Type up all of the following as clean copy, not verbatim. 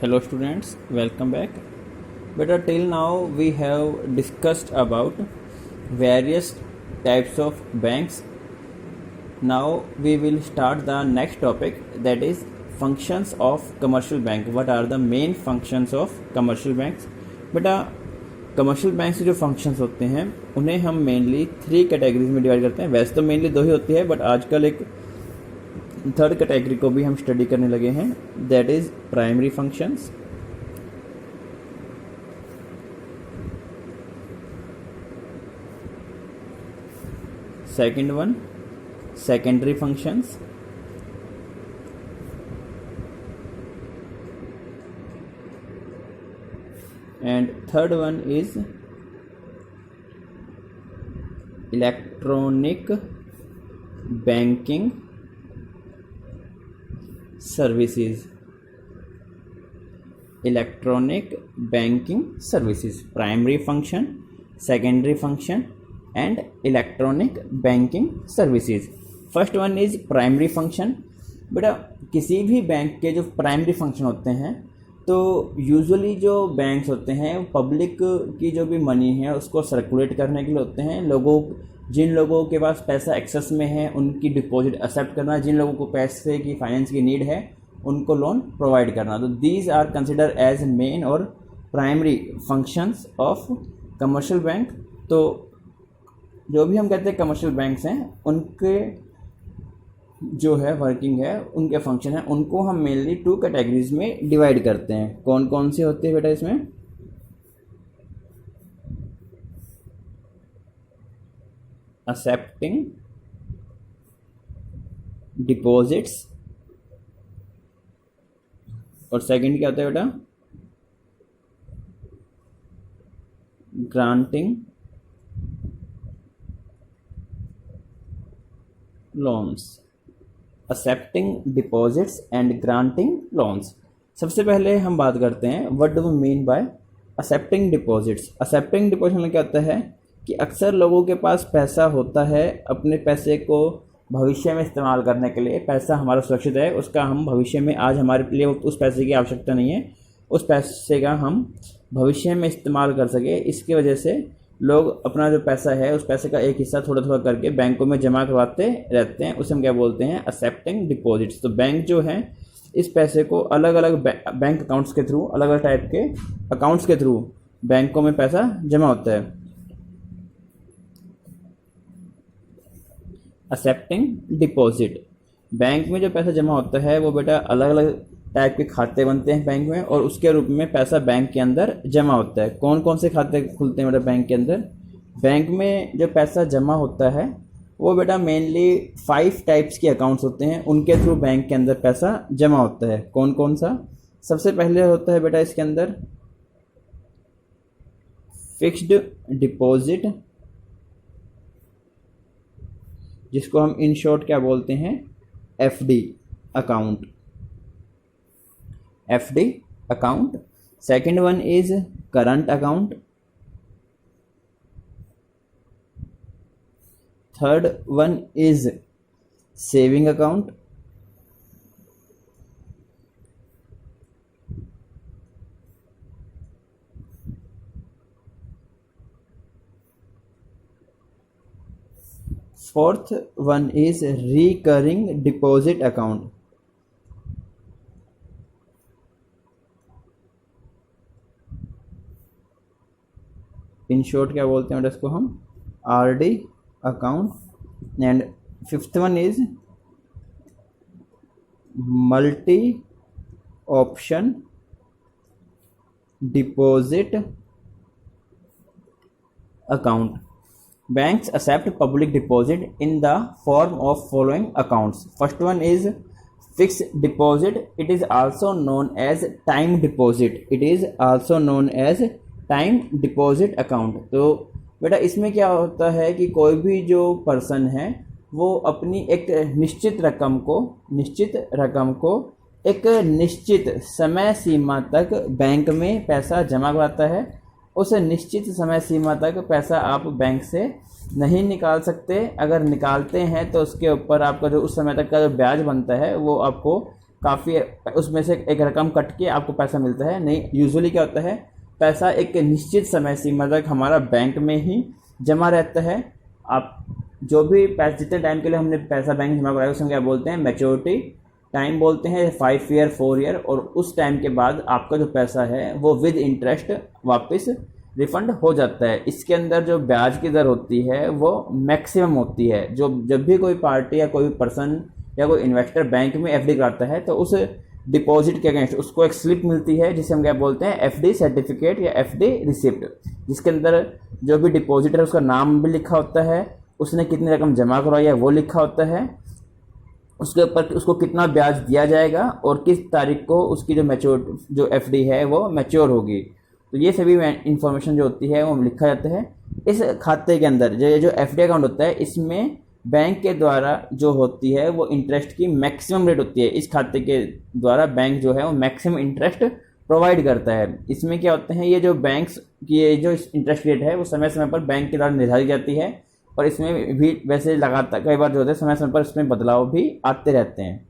Hello students, welcome back. But till now we have discussed about various types of banks. Now we will start the next topic, that is functions of commercial bank. What are the main functions of commercial banks? बेटा commercial bank से जो functions होते हैं उन्हें हम mainly 3 categories में divide करते हैं। वैसे तो मेनली 2 ही होती है, बट आजकल एक थर्ड कैटेगरी को भी हम स्टडी करने लगे हैं, that is primary functions. Second one secondary functions, and third one is electronic banking services. Electronic banking services, primary function, secondary function and electronic banking services. First one is primary function. बेटा किसी भी bank के जो primary function होते हैं तो usually जो banks होते हैं पब्लिक की जो भी मनी है उसको सर्कुलेट करने के लिए होते हैं। जिन लोगों के पास पैसा एक्सेस में है उनकी डिपॉजिट एक्सेप्ट करना, जिन लोगों को पैसे की फाइनेंस की नीड है उनको लोन प्रोवाइड करना। तो these are consider as main और primary functions of commercial bank. तो जो भी हम कहते हैं कमर्शियल बैंक्स हैं उनके जो है वर्किंग है, उनके फंक्शन है, उनको हम मेनली 2 कैटेगरीज में डिवाइड करते हैं। कौन कौन से होते हैं बेटा इसमें? एक्सेप्टिंग डिपॉजिट्स, और सेकंड क्या होता है बेटा? Granting loans. Accepting deposits and granting loans. सबसे पहले हम बात करते हैं what do we mean by accepting deposits. Accepting deposit में क्या होता है कि अक्सर लोगों के पास पैसा होता है, अपने पैसे को भविष्य में इस्तेमाल करने के लिए। पैसा हमारा सुरक्षित है, उसका हम भविष्य में, आज हमारे लिए उस पैसे की आवश्यकता नहीं है, उस पैसे का हम भविष्य में इस्तेमाल कर सके। इसकी वजह से लोग अपना जो पैसा है उस पैसे का एक हिस्सा थोड़ा थोड़ा करके बैंकों में जमा करवाते रहते हैं। उसे हम क्या बोलते हैं? Accepting deposits. तो बैंक जो है इस पैसे को अलग अलग बैंक अकाउंट्स के थ्रू, अलग अलग टाइप के अकाउंट्स के थ्रू बैंकों में पैसा जमा होता है। एक्सेप्टिंग डिपॉजिट, बैंक में जो पैसा जमा होता है वो बेटा अलग अलग टाइप के खाते बनते हैं बैंक में, और उसके रूप में पैसा बैंक के अंदर जमा होता है। कौन कौन से खाते खुलते हैं बेटा बैंक के अंदर? बैंक में जो पैसा जमा होता है वो बेटा मेनली 5 टाइप्स के अकाउंट्स होते हैं, उनके थ्रू बैंक के अंदर पैसा जमा होता है। कौन कौन सा? सबसे पहले होता है बेटा इसके अंदर फिक्स्ड डिपॉजिट, जिसको हम इन शॉर्ट क्या बोलते हैं? FD account. FD account. Second one is current account. Third one is saving account. Fourth one is recurring deposit account. In short क्या बोलते हैं इसको हम? RD account. And fifth one is multi option deposit account. Banks accept public deposit in the form of following accounts. First one is fixed deposit. It is also known as time deposit. It is also known as time deposit account. तो बेटा इसमें क्या होता है कि कोई भी जो पर्सन है वो अपनी एक निश्चित रकम को एक निश्चित समय सीमा तक बैंक में पैसा जमा कराता है। उस निश्चित समय सीमा तक पैसा आप बैंक से नहीं निकाल सकते। अगर निकालते हैं तो उसके ऊपर आपका जो उस समय तक का जो ब्याज बनता है वो आपको काफ़ी उसमें से एक रकम कट के आपको पैसा मिलता है। नहीं, यूजुअली क्या होता है, पैसा एक निश्चित समय सीमा तक हमारा बैंक में ही जमा रहता है। आप जो भी पैसा, जितने टाइम के लिए हमने पैसा बैंक में जमा कराया उसे हम क्या बोलते हैं, मैच्योरिटी टाइम बोलते हैं, 5 ईयर 4 ईयर। और उस टाइम के बाद आपका जो पैसा है वो विद इंटरेस्ट वापस रिफंड हो जाता है। इसके अंदर जो ब्याज की दर होती है वो मैक्सिमम होती है। जो जब भी कोई पार्टी या कोई पर्सन या कोई इन्वेस्टर बैंक में एफडी कराता है तो उस डिपॉजिट के अगेंस्ट उसको एक स्लिप मिलती है जिसे हम क्या बोलते हैं, एफडी सर्टिफिकेट या एफडी रिसिप्ट, जिसके अंदर जो भी डिपॉजिटर है उसका नाम भी लिखा होता है, उसने कितनी रकम जमा करवाई है वो लिखा होता है, उसके ऊपर उसको कितना ब्याज दिया जाएगा और किस तारीख को उसकी जो एफडी है वो मैच्योर होगी। तो ये सभी इंफॉर्मेशन जो होती है वो लिखा जाता है। इस खाते के अंदर जो एफडी अकाउंट होता है इसमें बैंक के द्वारा जो होती है वो इंटरेस्ट की मैक्सिमम रेट होती है। इस खाते के द्वारा बैंक जो है वो मैक्सिमम इंटरेस्ट प्रोवाइड करता है। इसमें क्या होते हैं, ये जो बैंक्स की ये जो इंटरेस्ट रेट है वो समय समय पर बैंक के द्वारा निर्धारित जाती है और इसमें भी वैसे लगातार कई बार जो होता है समय समय पर इसमें बदलाव भी आते रहते हैं।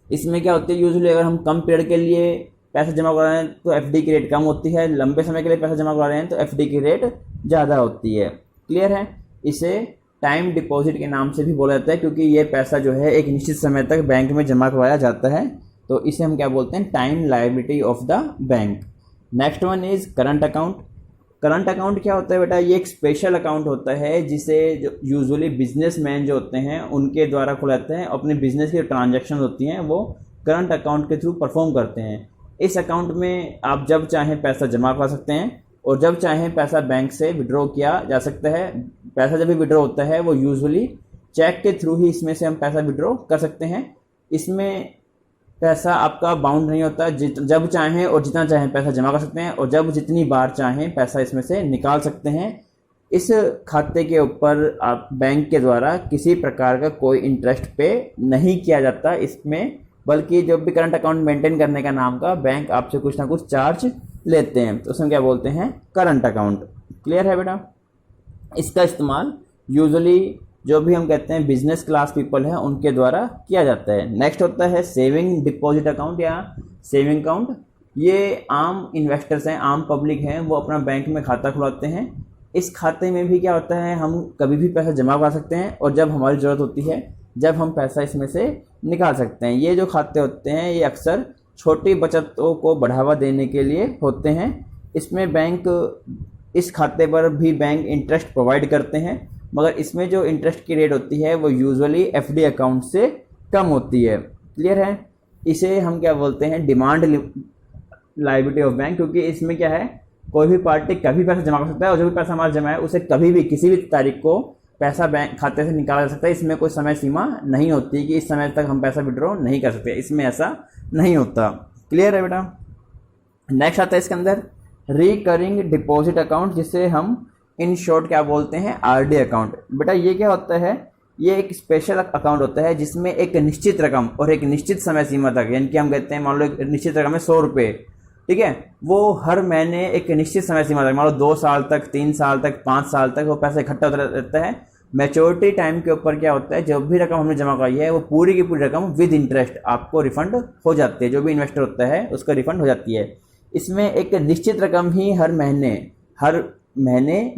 इसमें क्या होती है, यूजुअली अगर हम कम पीरियड के लिए पैसा जमा करा रहे हैं तो एफडी की रेट कम होती है, लंबे समय के लिए पैसा जमा करा रहे हैं तो एफडी की रेट ज़्यादा होती है। क्लियर है। इसे टाइम डिपॉजिट के नाम से भी बोला जाता है क्योंकि ये पैसा जो है एक निश्चित समय तक बैंक में जमा करवाया जाता है, तो इसे हम क्या बोलते हैं, time liability of the bank. Next one is current account. Current account क्या होता है बेटा, ये एक स्पेशल अकाउंट होता है जिसे जो यूजुअली बिजनेसमैन जो होते हैं उनके द्वारा खोला जाते हैं। अपने बिजनेस की जो ट्रांजैक्शन होती हैं वो करंट अकाउंट के थ्रू परफॉर्म करते हैं। इस अकाउंट में आप जब चाहें पैसा जमा करा सकते हैं और जब चाहें पैसा बैंक से विड्रॉ किया जा सकता है। पैसा जब भी विड्रॉ होता है वो यूजुअली चेक के थ्रू ही इसमें से हम पैसा विड्रॉ कर सकते हैं। इसमें पैसा आपका बाउंड नहीं होता, जब चाहें और जितना चाहें पैसा जमा कर सकते हैं और जब जितनी बार चाहें पैसा इसमें से निकाल सकते हैं। इस खाते के ऊपर आप बैंक के द्वारा किसी प्रकार का कोई इंटरेस्ट पे नहीं किया जाता इसमें, बल्कि जब भी करंट अकाउंट मेंटेन करने का नाम का बैंक आपसे कुछ ना कुछ चार्ज लेते हैं, तो उसमें क्या बोलते हैं, करंट अकाउंट। क्लियर है बेटा। इसका इस्तेमाल यूजुअली जो भी हम कहते हैं बिजनेस क्लास पीपल हैं उनके द्वारा किया जाता है। नेक्स्ट होता है सेविंग डिपॉजिट अकाउंट या सेविंग अकाउंट। ये आम इन्वेस्टर्स हैं, आम पब्लिक हैं, वो अपना बैंक में खाता खुलाते हैं। इस खाते में भी क्या होता है, हम कभी भी पैसा जमा करा सकते हैं और जब हमारी ज़रूरत होती है जब हम पैसा इसमें से निकाल सकते हैं। ये जो खाते होते हैं ये अक्सर छोटी बचतों को बढ़ावा देने के लिए होते हैं। इसमें बैंक, इस खाते पर भी बैंक इंटरेस्ट प्रोवाइड करते हैं, मगर इसमें जो इंटरेस्ट की रेट होती है वो यूजुअली एफडी अकाउंट से कम होती है। क्लियर है। इसे हम क्या बोलते हैं, डिमांड लायबिलिटी ऑफ बैंक, क्योंकि इसमें क्या है, कोई भी पार्टी कभी पैसा जमा कर सकता है और जो भी पैसा हमारा जमा है उसे कभी भी किसी भी तारीख को पैसा बैंक खाते से निकाला जा सकता है। इसमें कोई समय सीमा नहीं होती कि इस समय तक हम पैसा विड्रॉ नहीं कर सकते, इसमें ऐसा नहीं होता। क्लियर है बेटा। नेक्स्ट आता है इसके अंदर रिकरिंग डिपॉजिट अकाउंट, जिसे हम इन शॉर्ट क्या बोलते हैं, आरडी अकाउंट। बेटा ये क्या होता है, ये एक स्पेशल अकाउंट होता है जिसमें एक निश्चित रकम और एक निश्चित समय सीमा तक, यानी कि हम कहते हैं मान लो एक निश्चित रकम है 100 रुपये, ठीक है, वो हर महीने एक निश्चित समय सीमा तक, मान लो 2 साल तक, 3 साल तक, 5 साल तक वो पैसा इकट्ठा होता रहता है। मैच्योरिटी टाइम के ऊपर क्या होता है, जो भी रकम हमने जमा कराई है वो पूरी की पूरी रकम विद इंटरेस्ट आपको रिफंड हो जाती है। जो भी इन्वेस्टर होता है उसका रिफंड हो जाती है। इसमें एक निश्चित रकम ही हर महीने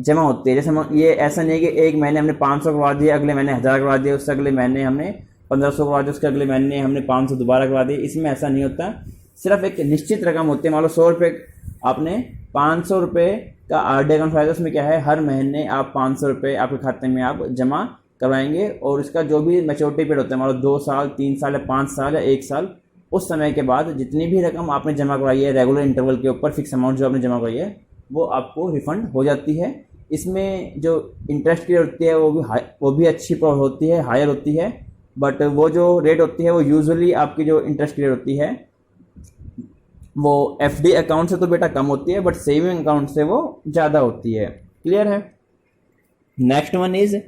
जमा होती है। जैसे ये ऐसा नहीं है कि एक महीने हमने 500 करवा दिए, अगले महीने 1000 करवा दिए, उससे अगले महीने हमने 1500 करवा दिए, उसके अगले महीने हमने 500 दोबारा करवा दिए। इसमें ऐसा नहीं होता। सिर्फ एक निश्चित रकम होती है। मान लो 100 रुपये आपने 500 रुपये का आरडी अकाउंट खोला, उसमें क्या है, हर महीने आप 500 रुपये आपके खाते में आप जमा करवाएंगे और इसका जो भी मैच्योरिटी पीरियड होता है, मान लो 2 साल, 3 साल या 5 साल या 1 साल, उस समय के बाद जितनी भी रकम आपने जमा करवाई है रेगुलर इंटरवल के ऊपर, फिक्स अमाउंट जो आपने जमा करवाई है वो आपको रिफंड हो जाती है। इसमें जो इंटरेस्ट की रेट होती है वो भी अच्छी होती है, हायर होती है, बट वो जो रेट होती है वो यूजुअली आपकी जो इंटरेस्ट की रेट होती है वो एफडी अकाउंट से तो बेटा कम होती है, बट सेविंग अकाउंट से वो ज़्यादा होती है। क्लियर है। Next one is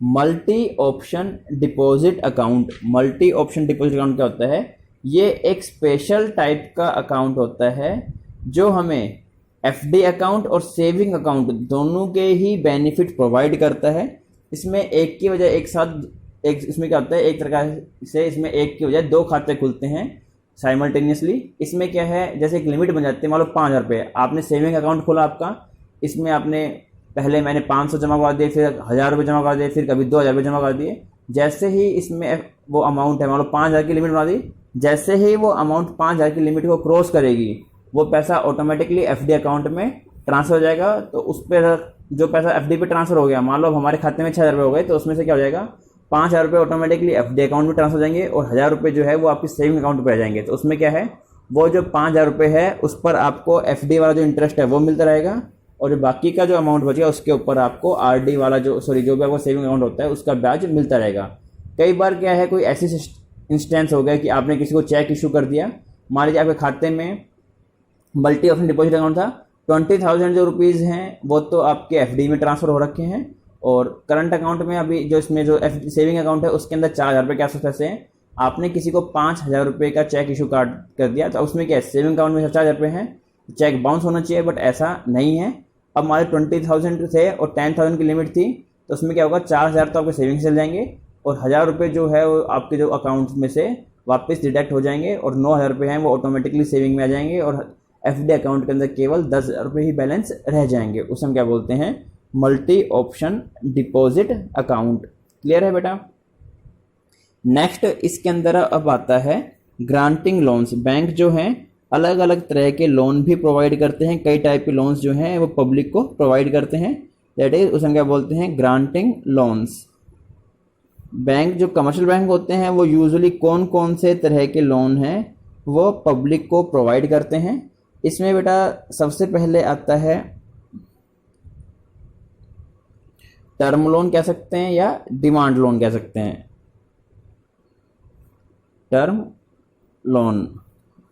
multi option deposit account. Multi option deposit account क्या होता है, ये एक स्पेशल टाइप का अकाउंट होता है जो हमें एफडी अकाउंट और सेविंग अकाउंट दोनों के ही बेनिफिट प्रोवाइड करता है। इसमें एक की वजह एक साथ एक इसमें क्या होता है, एक तरह से इसमें एक की बजाय दो खाते खुलते हैं साइमल्टेनियसली। इसमें क्या है, जैसे एक लिमिट बन जाती है, मान लो 5,000 रुपये आपने सेविंग अकाउंट खोला आपका, इसमें आपने पहले मैंने 500 जमा करा दिए, फिर 1,000 रुपये जमा करा दिए, फिर कभी 2,000 रुपये जमा करा दिए। जैसे ही इसमें वो अमाउंट है, मान लो 5,000 की लिमिट बना दी, जैसे ही वो अमाउंट 5,000 की लिमिट को क्रॉस करेगी, वो पैसा ऑटोमेटिकली एफडी अकाउंट में ट्रांसफर हो जाएगा। तो उस पर जो पैसा एफडी पे ट्रांसफर हो गया, मान लो हमारे खाते में 6,000 रुपये हो गए, तो उसमें से क्या हो जाएगा, 5,000 रुपये ऑटोमेटिकली एफडी अकाउंट में ट्रांसफर हो जाएंगे और 1,000 रुपये जो है वो आपकी सेविंग अकाउंट पे आ जाएंगे। तो उसमें क्या है, वो जो 5,000 रुपये है उस पर आपको एफडी वाला जो इंटरेस्ट है वो मिलता रहेगा, और जो बाकी का जो अमाउंट बचेगा उसके ऊपर आपको आरडी वाला जो जो भी आपका सेविंग अकाउंट होता है उसका ब्याज मिलता रहेगा। कई बार क्या है, कोई ऐसी इंस्टेंस हो गया कि आपने किसी को चेक इशू कर दिया, मान लीजिए आपके खाते में मल्टी ऑप्शन डिपॉजिट अकाउंट था, 20,000 जो रुपीज़ हैं वो तो आपके एफडी में ट्रांसफ़र हो रखे हैं, और करंट अकाउंट में अभी जो इसमें जो सेविंग अकाउंट है उसके अंदर 4,000 रुपये के आसपास पैसे हैं। आपने किसी को 5,000 रुपये का चेक इशू कर दिया, तो उसमें क्या है, सेविंग अकाउंट में 4,000 रुपये हैं, चेक बाउंस होना चाहिए, बट ऐसा नहीं है। अब हमारे 20,000 थे और 10,000 की लिमिट थी, तो उसमें क्या होगा, 4,000 तो आपके सेविंग चल जाएंगे और 1,000 रुपये जो है वो आपके जो अकाउंट में से वापस डिडक्ट हो जाएंगे, और 9,000 रुपये हैं वो ऑटोमेटिकली सेविंग में आ जाएंगे, और एफडी अकाउंट के अंदर केवल 10,000 रुपये ही बैलेंस रह जाएंगे। उसे हम क्या बोलते हैं, multi option deposit account. Clear है बेटा। नेक्स्ट इसके अंदर अब आता है ग्रांटिंग लोन्स। बैंक जो हैं अलग अलग तरह के लोन भी प्रोवाइड करते हैं, कई टाइप के लोन्स जो हैं वो पब्लिक को प्रोवाइड करते हैं, दैट इज उसे हम क्या बोलते हैं, ग्रांटिंग लोन्स। बैंक जो कमर्शियल बैंक होते हैं वो यूजुअली कौन कौन से तरह के लोन हैं वो पब्लिक को प्रोवाइड करते हैं। इसमें बेटा सबसे पहले आता है टर्म लोन कह सकते हैं या डिमांड लोन कह सकते हैं। टर्म लोन,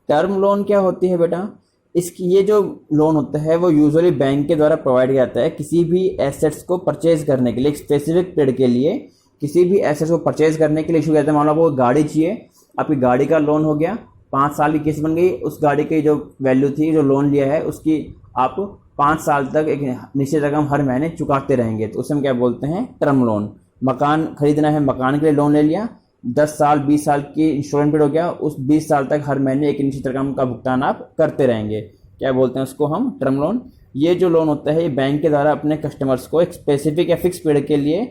टर्म लोन क्या होती है बेटा, इसकी ये जो लोन होता है वो यूजुअली बैंक के द्वारा प्रोवाइड किया जाता है किसी भी एसेट्स को परचेज करने के लिए, एक स्पेसिफिक पीरियड के लिए किसी भी एसेट्स को परचेज करने के लिए इशू करते हैं। मान लो आपको गाड़ी चाहिए, आपकी गाड़ी का लोन हो गया, 5 साल की किस्त बन गई, उस गाड़ी की जो वैल्यू थी, जो लोन लिया है उसकी आप 5 साल तक एक निश्चित रकम हर महीने चुकाते रहेंगे, तो उसे हम क्या बोलते हैं, टर्म लोन। मकान खरीदना है, मकान के लिए लोन ले लिया, 10 साल 20 साल की इंश्योरेंस पीरियड हो गया, उस 20 साल तक हर महीने एक निश्चित रकम का भुगतान आप करते रहेंगे, क्या बोलते हैं उसको हम, टर्म लोन। ये जो लोन होता है ये बैंक के द्वारा अपने कस्टमर्स को एक स्पेसिफिक या फिक्स पीरियड के लिए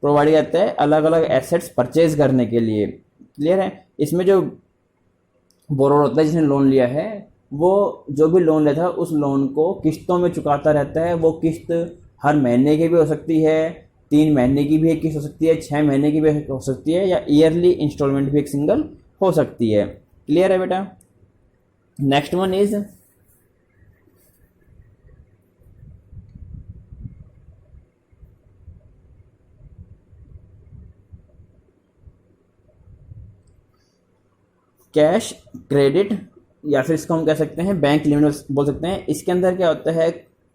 प्रोवाइड करता है अलग अलग एसेट्स परचेज करने के लिए। क्लियर है। इसमें जो बोरोवर होता है जिसने लोन लिया है वो जो भी लोन लेता है उस लोन को किस्तों में चुकाता रहता है। वो किस्त हर महीने की भी हो सकती है, 3 महीने की भी एक किस्त हो सकती है, 6 महीने की भी हो सकती है, या ईयरली इंस्टॉलमेंट भी एक सिंगल हो सकती है। क्लियर है बेटा। Next one is cash credit, या फिर इसको हम कह सकते हैं बैंक लिमिट बोल सकते हैं। इसके अंदर क्या होता है,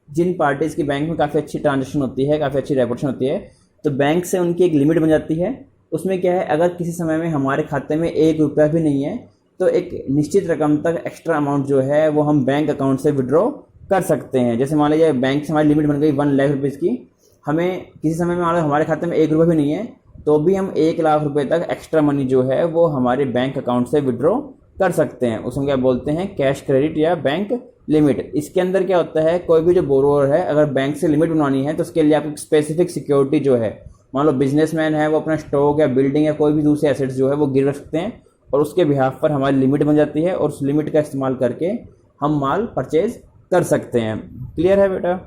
जिन पार्टीज़ की बैंक में काफ़ी अच्छी ट्रांजेक्शन होती है, काफ़ी अच्छी रेपुटेशन होती है, तो बैंक से उनकी एक लिमिट बन जाती है। उसमें क्या है, अगर किसी समय में हमारे खाते में 1 रुपया भी नहीं है तो एक निश्चित रकम तक एक्स्ट्रा अमाउंट जो है वो हम बैंक अकाउंट से विड्रॉ कर सकते हैं। जैसे मान लीजिए बैंक से हमारी लिमिट बन गई 1 लाख रुपीज़ की, हमें किसी समय में मान लो हमारे खाते में 1 रुपया भी नहीं है तो भी हम 1 लाख रुपए तक एक्स्ट्रा मनी जो है वो हमारे बैंक अकाउंट से विड्रॉ कर सकते हैं। उसमें क्या बोलते हैं, कैश क्रेडिट या बैंक लिमिट। इसके अंदर क्या होता है, कोई भी जो बोरोवर है अगर बैंक से लिमिट बनवानी है तो उसके लिए आपको स्पेसिफिक सिक्योरिटी जो है, मान लो बिजनेसमैन है वो अपना स्टॉक या बिल्डिंग या कोई भी दूसरे एसेट्स जो है वो गिर रख सकते हैं और उसके बिहाफ पर हमारी लिमिट बन जाती है और उस लिमिट का इस्तेमाल करके हम माल परचेज कर सकते हैं। क्लियर है बेटा।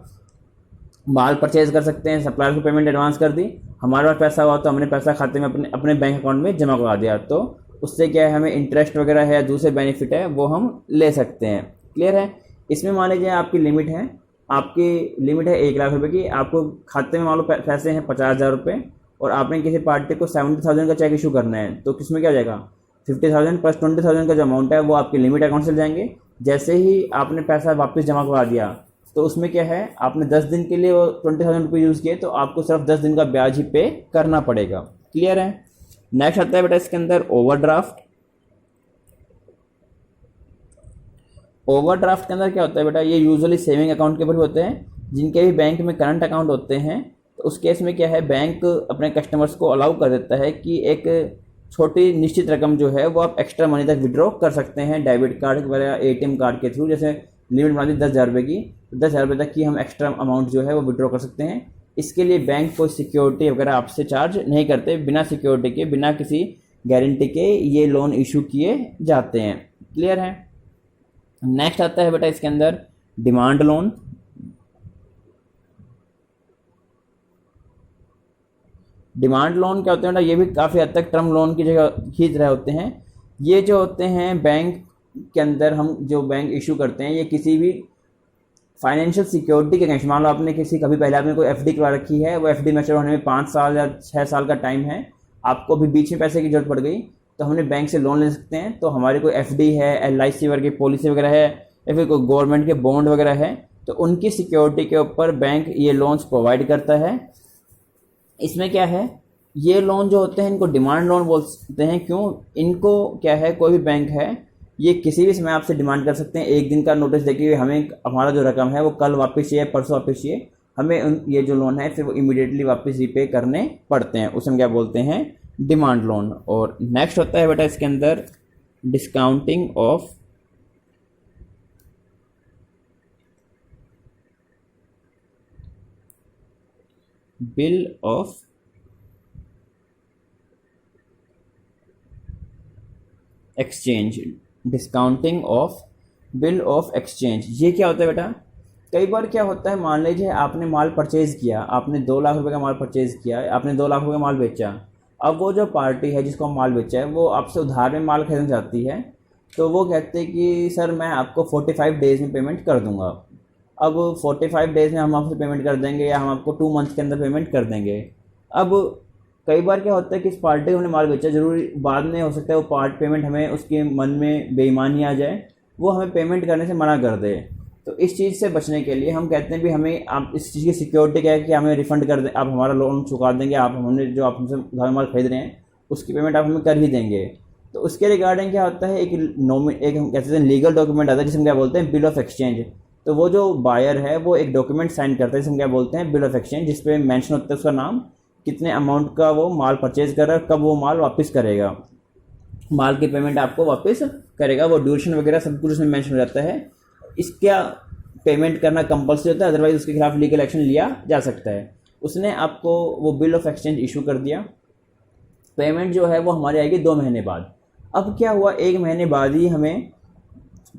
माल परचेज कर सकते हैं, सप्लायर को पेमेंट एडवांस कर दी, हमारे पास पैसा हुआ तो हमने पैसा खाते में अपने बैंक अकाउंट में जमा करवा दिया, तो उससे क्या है, हमें इंटरेस्ट वगैरह है, दूसरे बेनिफिट है वो हम ले सकते हैं। क्लियर है। इसमें मान लीजिए आपकी लिमिट है, आपकी लिमिट है 1 लाख रुपए की, आपको खाते में मान लो पैसे हैं 50,000 रुपये और आपने किसी पार्टी को 70,000 का चेक इशू करना है, तो किसमें क्या हो जाएगा, 50,000 प्लस 20,000 का जो अमाउंट है वो आपके लिमिट अकाउंट से जाएंगे। जैसे ही आपने पैसा वापस जमा करवा दिया तो उसमें क्या है, आपने 10 दिन के लिए वो 20,000 रुपये यूज़ किए तो आपको सिर्फ 10 दिन का ब्याज ही पे करना पड़ेगा। क्लियर है। नेक्स्ट आता है बेटा इसके अंदर ओवरड्राफ्ट। ओवरड्राफ्ट के अंदर क्या होता है बेटा, ये यूजुअली सेविंग अकाउंट के ऊपर होते हैं, जिनके भी बैंक में करंट अकाउंट होते हैं तो उस केस में क्या है, बैंक अपने कस्टमर्स को अलाउ कर देता है कि एक छोटी निश्चित रकम जो है वो आप एक्स्ट्रा मनी तक विड्रॉ कर सकते हैं डेबिट कार्ड वगैरह एटीएम कार्ड के थ्रू। जैसे लिमिट बना दी 10,000 रुपये की, तो 10,000 रुपये तक की हम एक्स्ट्रा अमाउंट जो है वो विड्रॉ कर सकते हैं। इसके लिए बैंक कोई सिक्योरिटी वगैरह आपसे चार्ज नहीं करते, बिना सिक्योरिटी के, बिना किसी गारंटी के ये लोन इशू किए जाते हैं। क्लियर है। नेक्स्ट आता है बेटा इसके अंदर डिमांड लोन। डिमांड लोन क्या होते हैं बेटा, ये भी काफ़ी हद तक टर्म लोन की जगह खींच रहे होते हैं। ये जो होते हैं बैंक के अंदर हम जो बैंक इशू करते हैं, ये किसी भी फाइनेंशियल सिक्योरिटी के अगेंस्ट, मान लो आपने कभी पहले आपने कोई एफडी करवा रखी है, वो एफडी मैच्योर होने में 5 साल या 6 साल का टाइम है, आपको भी बीच में पैसे की जरूरत पड़ गई, तो हमने बैंक से लोन ले सकते हैं। तो हमारी कोई एफडी है, एलआईसी वगैरह की पॉलिसी वगैरह है, या फिर कोई गवर्नमेंट के बॉन्ड वगैरह है, तो उनकी सिक्योरिटी के ऊपर बैंक ये लोन्स प्रोवाइड करता है। इसमें क्या है, ये लोन जो होते हैं इनको डिमांड लोन बोलते हैं। क्यों? इनको क्या है, कोई भी बैंक है ये किसी भी समय आपसे डिमांड कर सकते हैं, एक दिन का नोटिस देके हमें हमारा जो रकम है वो कल वापस चाहिए, परसों वापस चाहिए, हमें ये जो लोन है फिर वो इमीडिएटली वापस रीपे करने पड़ते हैं, उसे हम क्या बोलते हैं, डिमांड लोन। और नेक्स्ट होता है बेटा इसके अंदर discounting of bill of exchange. Discounting of bill of exchange, ये क्या होता है बेटा? कई बार क्या होता है, मान लीजिए आपने माल परचेज किया, आपने 2 लाख रुपए का माल परचेज किया, आपने 2 लाख रुपए का माल बेचा। अब वो जो पार्टी है जिसको हम माल बेचा है वो आपसे उधार में माल खरीदना चाहती है, तो वो कहते हैं कि सर मैं आपको 45 डेज़ में पेमेंट कर दूंगा। अब 45 डेज़ में हम आपसे पेमेंट कर देंगे या हम आपको 2 मंथ्स के अंदर पेमेंट कर देंगे। अब कई बार क्या होता है कि इस पार्टी को हमने माल बेचा, जरूरी बाद में हो सकता है वो पार्ट पेमेंट हमें उसके मन में बेईमानी आ जाए, वो हमें पेमेंट करने से मना कर दे। तो इस चीज़ से बचने के लिए हम कहते हैं भी हमें आप इस चीज़ की सिक्योरिटी क्या है कि हमें रिफंड कर दें, आप हमारा लोन चुका देंगे, आप हमने जो आप हमसे उधार माल खरीद रहे हैं उसकी पेमेंट आप हमें कर ही देंगे। तो उसके रिगार्डिंग क्या होता है, एक हम कहते हैं लीगल डॉक्यूमेंट आता है जिसे हम क्या बोलते हैं, बिल ऑफ एक्सचेंज। तो वो जो बायर है वो एक डॉक्यूमेंट साइन करता है जिसे हम क्या बोलते हैं, बिल ऑफ एक्सचेंज, जिसपे मेंशन होता है उसका नाम, कितने अमाउंट का वो माल परचेज कर रहा है, कब वो माल वापस करेगा, माल की पेमेंट आपको वापस करेगा, वो ड्यूरेशन वगैरह सब कुछ उसमें मेंशन हो जाता है। इसका पेमेंट करना कंपल्सरी होता है, अदरवाइज उसके खिलाफ लीगल एक्शन लिया जा सकता है। उसने आपको वो बिल ऑफ एक्सचेंज इशू कर दिया, पेमेंट जो है वो हमारी आएगी 2 महीने बाद। अब क्या हुआ, 1 महीने बाद ही हमें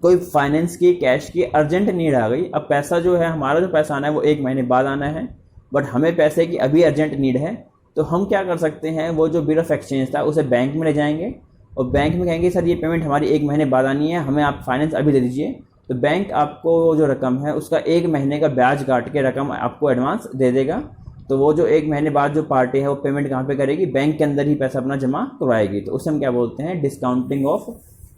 कोई फाइनेंस की, कैश की अर्जेंट नीड आ गई। अब पैसा जो है, हमारा जो पैसा आना है वो 1 महीने बाद आना है, बट हमें पैसे की अभी अर्जेंट नीड है। तो हम क्या कर सकते हैं, वो जो बिल ऑफ एक्सचेंज था उसे बैंक में ले जाएंगे और बैंक में कहेंगे सर ये पेमेंट हमारी 1 महीने बाद आनी है, हमें आप फाइनेंस अभी दे दीजिए। तो बैंक आपको जो रकम है उसका 1 महीने का ब्याज काट के रकम आपको एडवांस दे देगा। तो वो जो 1 महीने बाद जो पार्टी है वो पेमेंट कहाँ पे करेगी, बैंक के अंदर ही पैसा अपना जमा करवाएगी। तो उसे हम क्या बोलते हैं, discounting of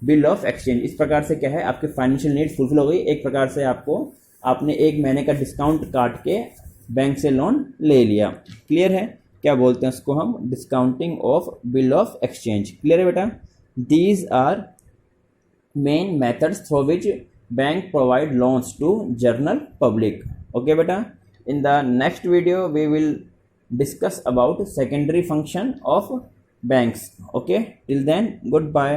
bill of exchange. इस प्रकार से क्या है, आपकी फाइनेंशियल नीड फुलफिल हो गई। एक प्रकार से आपने 1 महीने का डिस्काउंट काट के बैंक से लोन ले लिया। क्लियर है? क्या बोलते हैं उसको हम, discounting of bill of exchange. Clear है बेटा? These are main methods through which bank provide loans to general public. Okay बेटा, in the next video we will discuss about secondary function of banks. Okay, till then, goodbye.